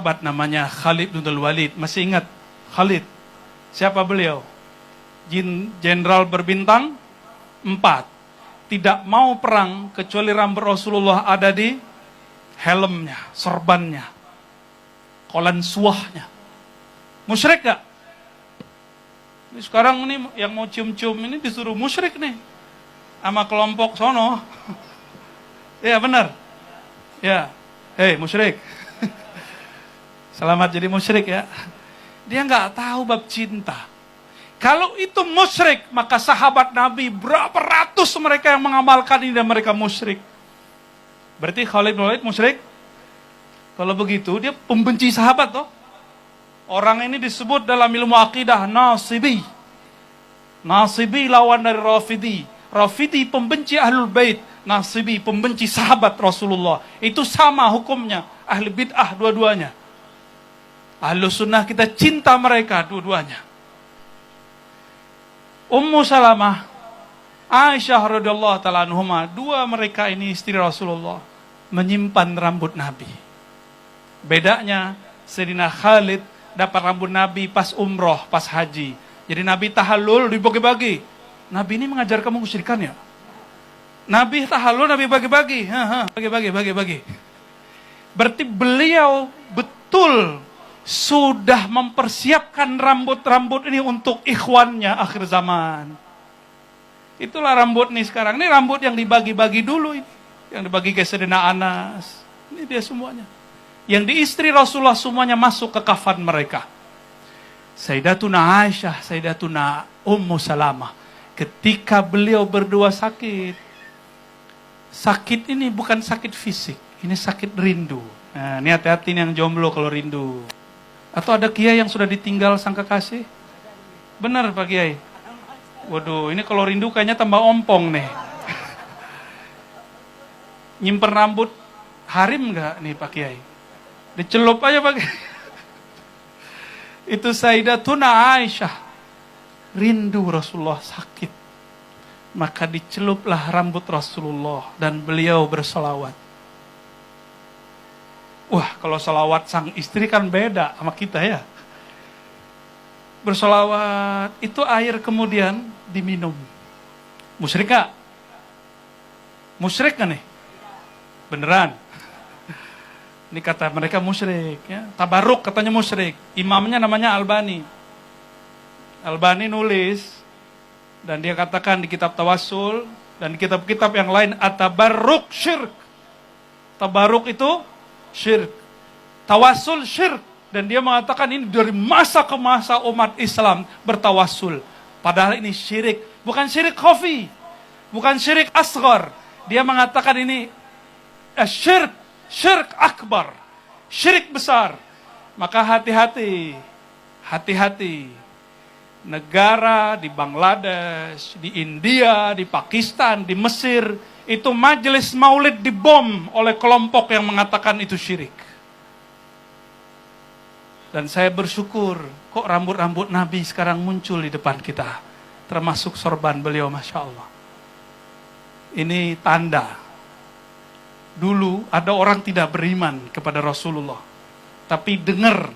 sahabat namanya Khalid bin Walid. Masih ingat Khalid? Siapa beliau? Jenderal berbintang 4. Tidak mau perang kecuali rambut Rasulullah ada di helmnya, sorbannya, kolansuahnya. Musyrik gak? Ini sekarang ini yang mau cium-cium ini disuruh musyrik nih sama kelompok sono. Ya benar. Ya, hei musyrik. Selamat jadi musyrik ya. Dia nggak tahu bab cinta. Kalau itu musyrik, maka sahabat Nabi berapa ratus mereka yang mengamalkan ini dan mereka musyrik. Berarti Khalid bin Walid musyrik? Kalau begitu dia pembenci sahabat toh. Orang ini disebut dalam ilmu akidah Nasibi. Nasibi lawan dari Rafidi. Rafidi pembenci Ahlul Bait, Nasibi pembenci sahabat Rasulullah. Itu sama hukumnya. Ahli bid'ah dua-duanya. Ahlus sunnah kita cinta mereka dua-duanya. Ummu Salamah, Aisyah radhiyallahu taala anhuma, dua mereka ini istri Rasulullah, menyimpan rambut Nabi. Bedanya Sayyidina Khalid dapat rambut Nabi pas umroh, pas haji. Jadi Nabi tahallul dibagi-bagi. Nabi ini mengajar kamu kesyirikan ya? Nabi tahallul, Nabi bagi-bagi. Bagi-bagi. Berarti beliau betul sudah mempersiapkan rambut-rambut ini untuk ikhwannya akhir zaman. Itulah rambut nih sekarang. Ini rambut yang dibagi-bagi dulu ini. Yang dibagi ke Sayyidina Anas. Ini dia semuanya. Yang di istri Rasulullah semuanya masuk ke kafan mereka. Sayyidatuna Aisyah, Sayyidatuna Ummu Salamah. Ketika beliau berdua sakit. Sakit ini bukan sakit fisik. Ini sakit rindu. Nah, ini hati-hati yang jomblo kalau rindu. Atau ada kiai yang sudah ditinggal sang kekasih? Benar Pak Kiai? Waduh, ini kalau rindu kayaknya tambah ompong nih. Nyimpen rambut harim nggak nih Pak Kiai? Dicelup aja Pak Kiai. Itu Sayyidatuna Aisyah. Rindu Rasulullah sakit. Maka diceluplah rambut Rasulullah dan beliau bersolawat. Wah, kalau salawat sang istri kan beda sama kita ya. Bersolawat, itu air kemudian diminum. Musyrik gak? Musyrik gak nih? Beneran? Ini kata mereka musyrik ya. Tabaruk katanya musyrik. Imamnya namanya Albani. Albani nulis dan dia katakan di kitab Tawassul dan di kitab-kitab yang lain at-tabarruk syirk. Tabaruk itu syirik. Tawassul syirik. Dan dia mengatakan ini dari masa ke masa umat Islam bertawassul. Padahal ini syirik. Bukan syirik khafi. Bukan syirik asghar. Dia mengatakan ini syirik. Syirik akbar. Syirik besar. Maka hati-hati. Hati-hati. Negara di Bangladesh, di India, di Pakistan, di Mesir, itu majelis maulid dibom oleh kelompok yang mengatakan itu syirik. Dan saya bersyukur, kok rambut-rambut Nabi sekarang muncul di depan kita. Termasuk sorban beliau, Masya Allah. Ini tanda. Dulu ada orang tidak beriman kepada Rasulullah. Tapi dengar,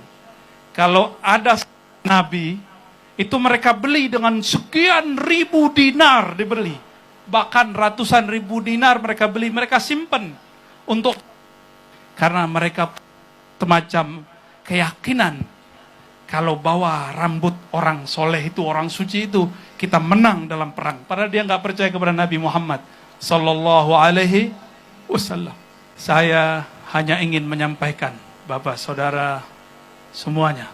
kalau ada Nabi, itu mereka beli dengan sekian ribu dinar dibeli. Bahkan ratusan ribu dinar mereka beli, mereka simpan untuk, karena mereka semacam keyakinan kalau bawa rambut orang soleh itu, orang suci itu, kita menang dalam perang. Padahal dia nggak percaya kepada Nabi Muhammad Sallallahu Alaihi Wasallam. Saya hanya ingin menyampaikan, Bapak, Saudara, semuanya,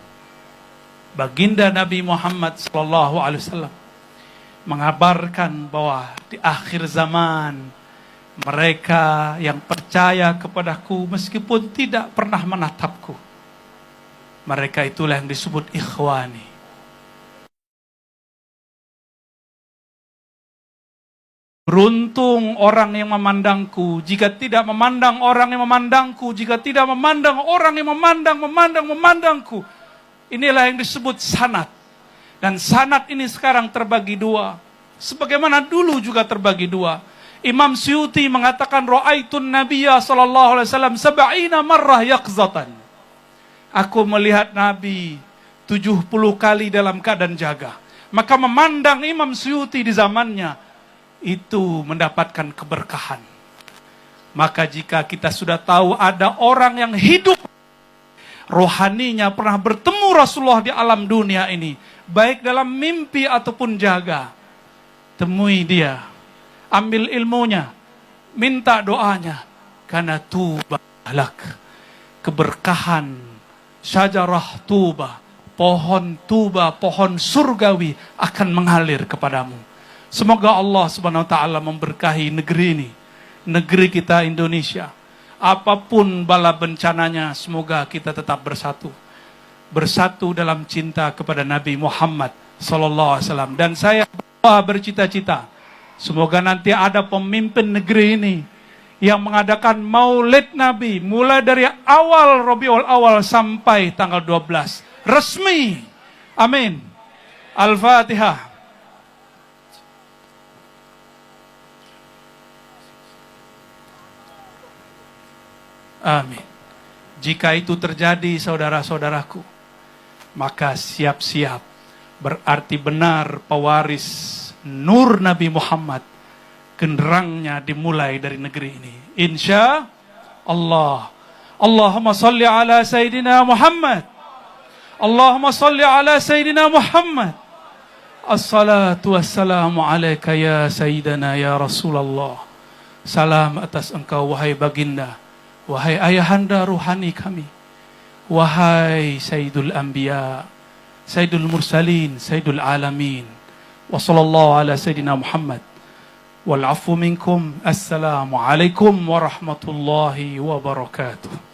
Baginda Nabi Muhammad Sallallahu Alaihi Wasallam mengabarkan bahwa di akhir zaman mereka yang percaya kepadaku meskipun tidak pernah menatapku, mereka itulah yang disebut ikhwani. Beruntung orang yang memandangku, jika tidak memandang orang yang memandangku, jika tidak memandang orang yang memandangku. Inilah yang disebut sanad. Dan sanad ini sekarang terbagi dua. Sebagaimana dulu juga terbagi dua. Imam Suyuti mengatakan, Ra'aitun Nabiya sallallahu alaihi wasallam sab'ina marrah yaqzatan. Aku melihat Nabi 70 kali dalam keadaan jaga. Maka memandang Imam Suyuti di zamannya, itu mendapatkan keberkahan. Maka jika kita sudah tahu ada orang yang hidup, rohaninya pernah bertemu Rasulullah di alam dunia ini, baik dalam mimpi ataupun jaga, temui dia, ambil ilmunya, minta doanya, karena tuba lak, keberkahan, syajarah tuba, pohon tuba, pohon surgawi akan mengalir kepadamu. Semoga Allah Subhanahu wa taala memberkahi negeri ini, negeri kita Indonesia. Apapun bala bencananya, semoga kita tetap bersatu. Bersatu dalam cinta kepada Nabi Muhammad sallallahu alaihi wasallam. Dan saya bercita-cita, semoga nanti ada pemimpin negeri ini yang mengadakan Maulid Nabi mulai dari awal Rabiul Awal sampai tanggal 12. Resmi. Amin. Al-Fatihah. Amin. Jika itu terjadi, saudara-saudaraku, maka siap-siap. Berarti benar pewaris nur Nabi Muhammad, genderangnya dimulai dari negeri ini. Insya Allah. Allahumma salli ala Sayyidina Muhammad. Allahumma salli ala Sayyidina Muhammad. Assalatu wassalamu alaika ya Sayyidina ya Rasulullah. Salam atas engkau wahai baginda, wahai ayahanda ruhani kami, wahai Sayyidul Anbiya, Sayyidul Mursalin, Sayyidul Alamin. Wa sallallahu ala Sayyidina Muhammad. Wal afu minkum. Assalamu alaikum warahmatullahi wabarakatuh.